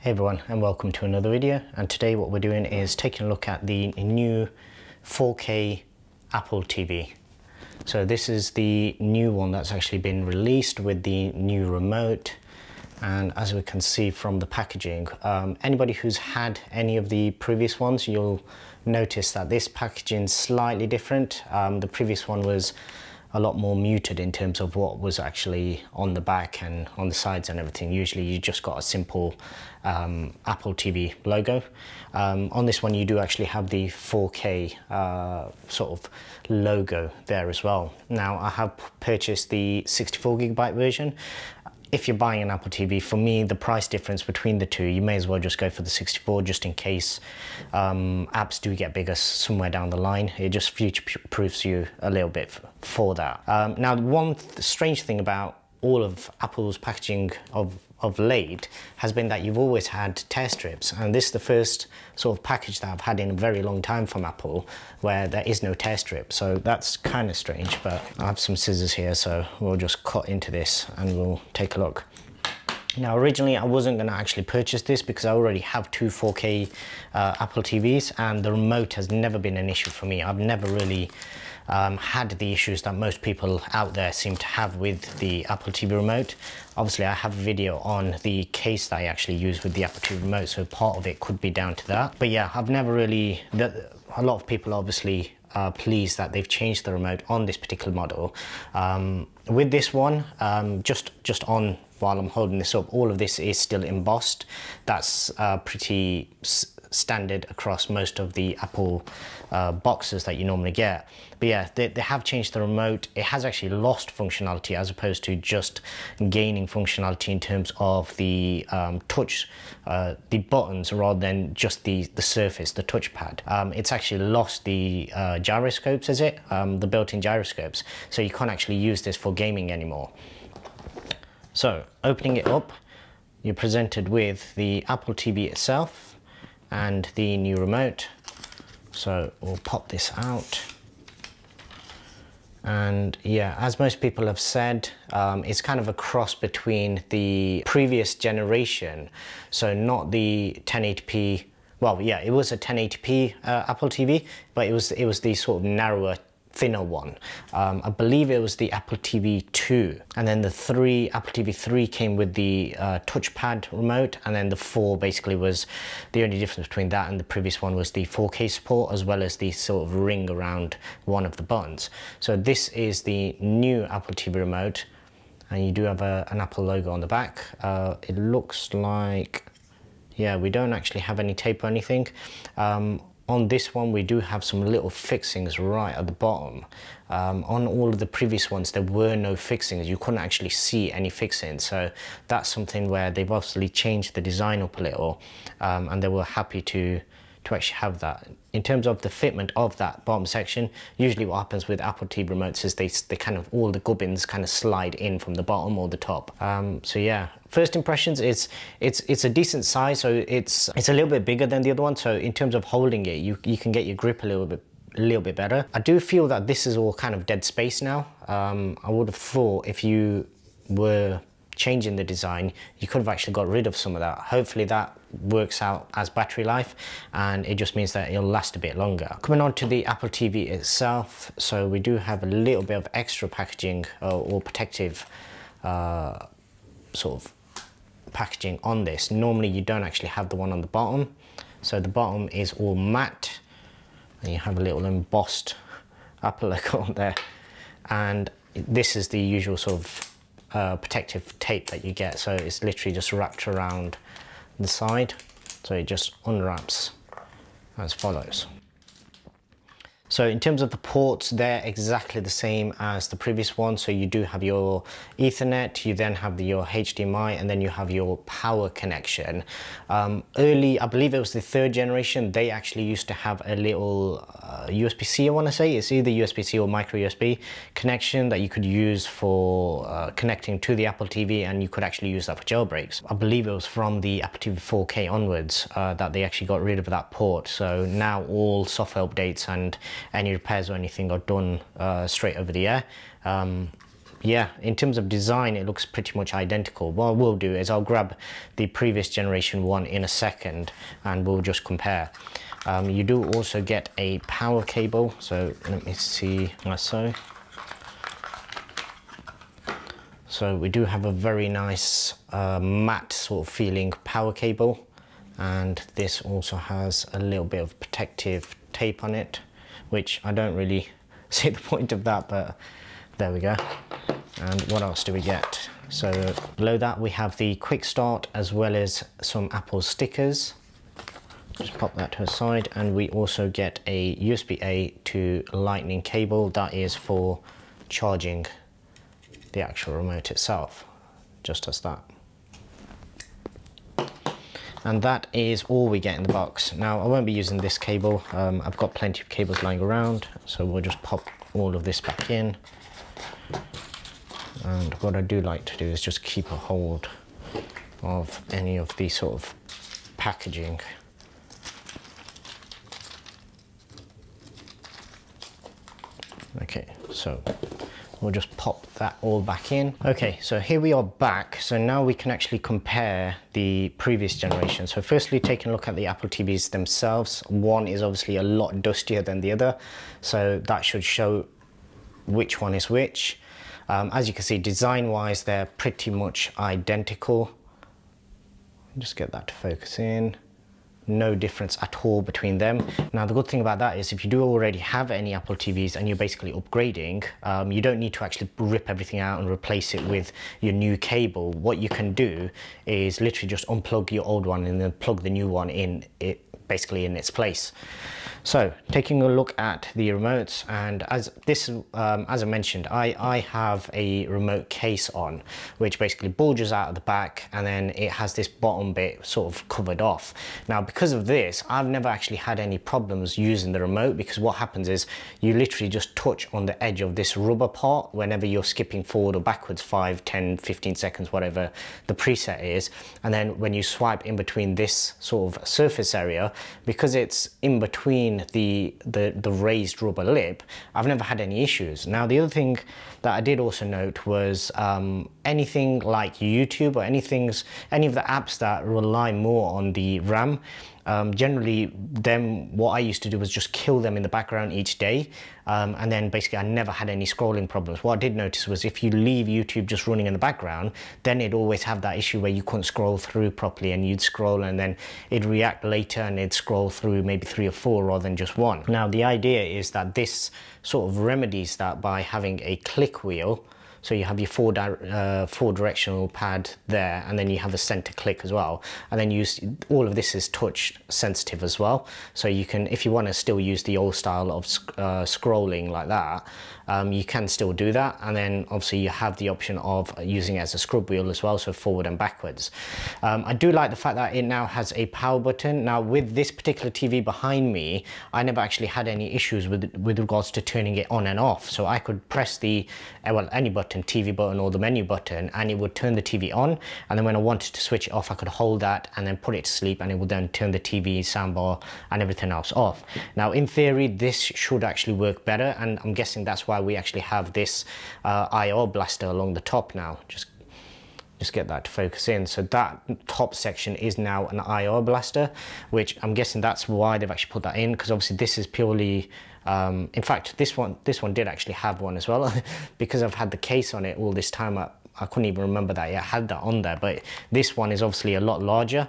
Hey everyone, and welcome to another video. And today what we're doing is taking a look at the new 4K Apple TV. So this is the new one that's actually been released with the new remote. And as we can see from the packaging, anybody who's had any of the previous ones, you'll notice that this packaging is slightly different. The previous one was a lot more muted in terms of what was actually on the back and on the sides and everything. Usually you just got a simple Apple TV logo. On this one you do actually have the 4K sort of logo there as well. Now I have purchased the 64GB version. If you're buying an Apple TV, for me, the price difference between the two, you may as well just go for the 64 just in case apps do get bigger somewhere down the line. It just future-proofs you a little bit for that. Now, one strange thing about all of Apple's packaging of late has been that you've always had tear strips, and this is the first sort of package that I've had in a very long time from Apple where there is no tear strip. So that's kind of strange, but I have some scissors here, so we'll just cut into this and we'll take a look. Now originally I wasn't going to actually purchase this because I already have two 4K Apple TVs, and the remote has never been an issue for me. I've never really had the issues that most people out there seem to have with the Apple TV remote. Obviously I have a video on the case that I actually use with the Apple TV remote, so part of it could be down to that. But yeah, I've never really, a lot of people obviously are pleased that they've changed the remote on this particular model. With this one, just on while I'm holding this up, all of this is still embossed. That's pretty standard across most of the Apple boxes that you normally get. But yeah, they have changed the remote. It has actually lost functionality as opposed to just gaining functionality in terms of the touch, the buttons, rather than just the surface, the touchpad. It's actually lost the gyroscopes, is it? The built-in gyroscopes. So you can't actually use this for gaming anymore. So opening it up, you're presented with the Apple TV itself and the new remote. So we'll pop this out. And yeah, as most people have said, it's kind of a cross between the previous generation. So not the 1080p, well, yeah, it was a 1080p Apple TV, but it was the sort of narrower, thinner one. I believe it was the Apple TV 2, and then the Apple TV 3 came with the touchpad remote, and then the 4 basically was the only difference between that and the previous one was the 4K support, as well as the sort of ring around one of the buttons. So this is the new Apple TV remote, and you do have an Apple logo on the back. It looks like, yeah, we don't actually have any tape or anything. On this one, we do have some little fixings right at the bottom. On all of the previous ones, there were no fixings. You couldn't actually see any fixings. So that's something where they've obviously changed the design up a little, and they were happy to actually have that. In terms of the fitment of that bottom section, usually what happens with Apple TV remotes is they kind of, all the gubbins kind of slide in from the bottom or the top. So yeah, first impressions, it's a decent size, so it's a little bit bigger than the other one. So in terms of holding it, you can get your grip a little bit better. I do feel that this is all kind of dead space now. I would have thought if you were changing the design, you could have actually got rid of some of that. Hopefully that works out as battery life, and it just means that it'll last a bit longer. Coming on to the Apple TV itself, so we do have a little bit of extra packaging or protective sort of packaging on this. Normally you don't actually have the one on the bottom, so the bottom is all matte, and you have a little embossed Apple logo on there, and this is the usual sort of protective tape that you get. So it's literally just wrapped around the side, so it just unwraps as follows. So in terms of the ports, they're exactly the same as the previous one. So you do have your Ethernet, you then have your HDMI, and then you have your power connection. Early, I believe it was the 3rd generation, they actually used to have a little USB-C, I want to say. It's either USB-C or micro USB connection that you could use for connecting to the Apple TV, and you could actually use that for jailbreaks. I believe it was from the Apple TV 4K onwards that they actually got rid of that port. So now all software updates and any repairs or anything are done straight over the air. yeah, in terms of design, it looks pretty much identical. What we'll do is I'll grab the previous generation one in a second and we'll just compare. You do also get a power cable, so let me see, like so. So we do have a very nice matte sort of feeling power cable, and this also has a little bit of protective tape on it, which I don't really see the point of that, but there we go. And what else do we get? So below that we have the quick start as well as some Apple stickers. Just pop that to the side, and we also get a USB-A to lightning cable that is for charging the actual remote itself, just as that. And that is all we get in the box. Now I won't be using this cable, I've got plenty of cables lying around, so we'll just pop all of this back in. And what I do like to do is just keep a hold of any of the sort of packaging. Okay, so we'll just pop that all back in. Okay, so here we are back. So now we can actually compare the previous generation. So firstly, taking a look at the Apple TVs themselves, one is obviously a lot dustier than the other. So that should show which one is which. As you can see, design-wise, they're pretty much identical. Just get that to focus in. No difference at all between them. Now the good thing about that is if you do already have any Apple TVs and you're basically upgrading, you don't need to actually rip everything out and replace it with your new cable. What you can do is literally just unplug your old one and then plug the new one in, basically in its place. So taking a look at the remotes, and as I mentioned, I have a remote case on, which basically bulges out of the back, and then it has this bottom bit sort of covered off. Now because of this, I've never actually had any problems using the remote, because what happens is you literally just touch on the edge of this rubber part whenever you're skipping forward or backwards 5, 10, 15 seconds, whatever the preset is, and then when you swipe in between this sort of surface area, because it's in between the raised rubber lip, I've never had any issues. Now the other thing that I did also note was anything like YouTube or any of the apps that rely more on the RAM, generally what I used to do was just kill them in the background each day, and then basically I never had any scrolling problems. What I did notice was if you leave YouTube just running in the background, then it'd always have that issue where you couldn't scroll through properly, and you'd scroll and then it'd react later and it'd scroll through maybe 3 or 4 rather than just one. Now the idea is that this sort of remedies that by having a click wheel. So you have your four directional pad there, and then you have a center click as well. And then all of this is touch sensitive as well. So you can, if you want to still use the old style of scrolling like that, you can still do that. And then obviously you have the option of using it as a scrub wheel as well, so forward and backwards. I do like the fact that it now has a power button. Now with this particular TV behind me, I never actually had any issues with regards to turning it on and off. So I could press the, well, any button, TV button or the menu button, and it would turn the TV on, and then when I wanted to switch it off, I could hold that and then put it to sleep, and it would then turn the TV, soundbar and everything else off. Now in theory this should actually work better, and I'm guessing that's why we actually have this IR blaster along the top now. Just get that to focus in. So that top section is now an IR blaster, which I'm guessing that's why they've actually put that in, because obviously this is purely in fact this one did actually have one as well. Because I've had the case on it all this time, I couldn't even remember that I had that on there, but this one is obviously a lot larger.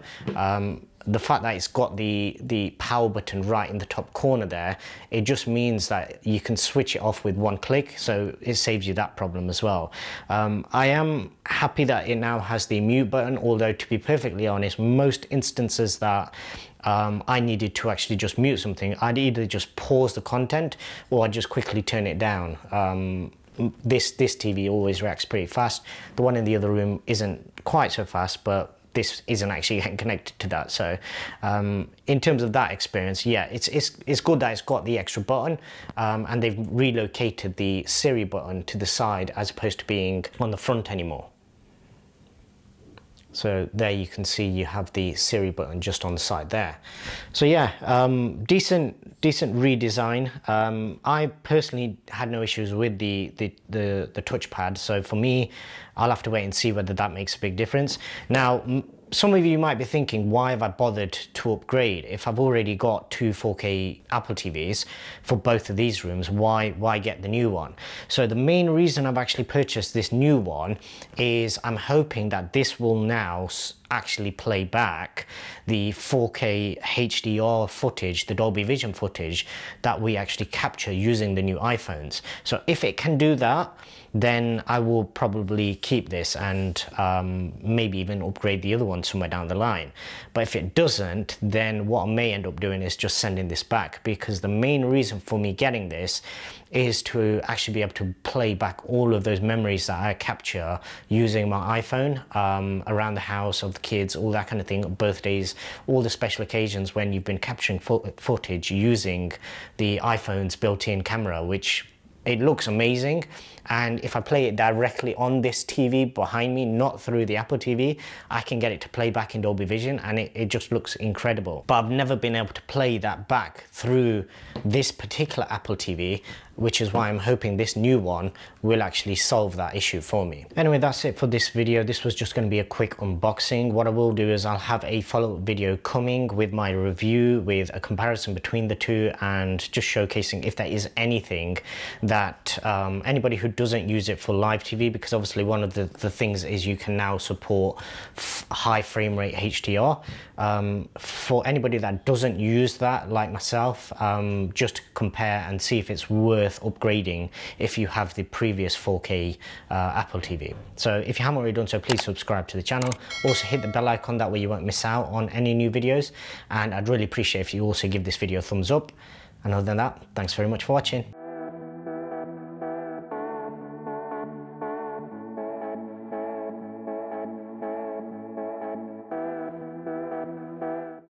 The fact that it's got the power button right in the top corner there, it just means that you can switch it off with one click, so it saves you that problem as well. I am happy that it now has the mute button, although to be perfectly honest, most instances that I needed to actually just mute something, I'd either just pause the content or I'd just quickly turn it down. This TV always reacts pretty fast. The one in the other room isn't quite so fast, but this isn't actually connected to that. So in terms of that experience, yeah, it's good that it's got the extra button, and they've relocated the Siri button to the side as opposed to being on the front anymore. So there you can see you have the Siri button just on the side there. So yeah, decent redesign. I personally had no issues with the touchpad. So for me, I'll have to wait and see whether that makes a big difference. Now, some of you might be thinking, why have I bothered to upgrade? If I've already got two 4K Apple TVs for both of these rooms, why get the new one? So the main reason I've actually purchased this new one is I'm hoping that this will now actually play back the 4K HDR footage, the Dolby Vision footage that we actually capture using the new iPhones. So if it can do that, then I will probably keep this and maybe even upgrade the other one somewhere down the line. But if it doesn't, then what I may end up doing is just sending this back, because the main reason for me getting this is to actually be able to play back all of those memories that I capture using my iPhone around the house, of the kids, all that kind of thing, birthdays, all the special occasions when you've been capturing footage using the iPhone's built-in camera, which it looks amazing. And if I play it directly on this TV behind me, not through the Apple TV, I can get it to play back in Dolby Vision, and it just looks incredible. But I've never been able to play that back through this particular Apple TV, which is why I'm hoping this new one will actually solve that issue for me. Anyway, that's it for this video. This was just going to be a quick unboxing. What I will do is I'll have a follow-up video coming with my review, with a comparison between the two, and just showcasing if there is anything that anybody who doesn't use it for live TV, because obviously one of the things is you can now support high frame rate HDR. For anybody that doesn't use that, like myself, just compare and see if it's worth upgrading if you have the previous 4K Apple TV. So if you haven't already done so, please subscribe to the channel. Also hit the bell icon, that way you won't miss out on any new videos. And I'd really appreciate if you also give this video a thumbs up. And other than that, thanks very much for watching.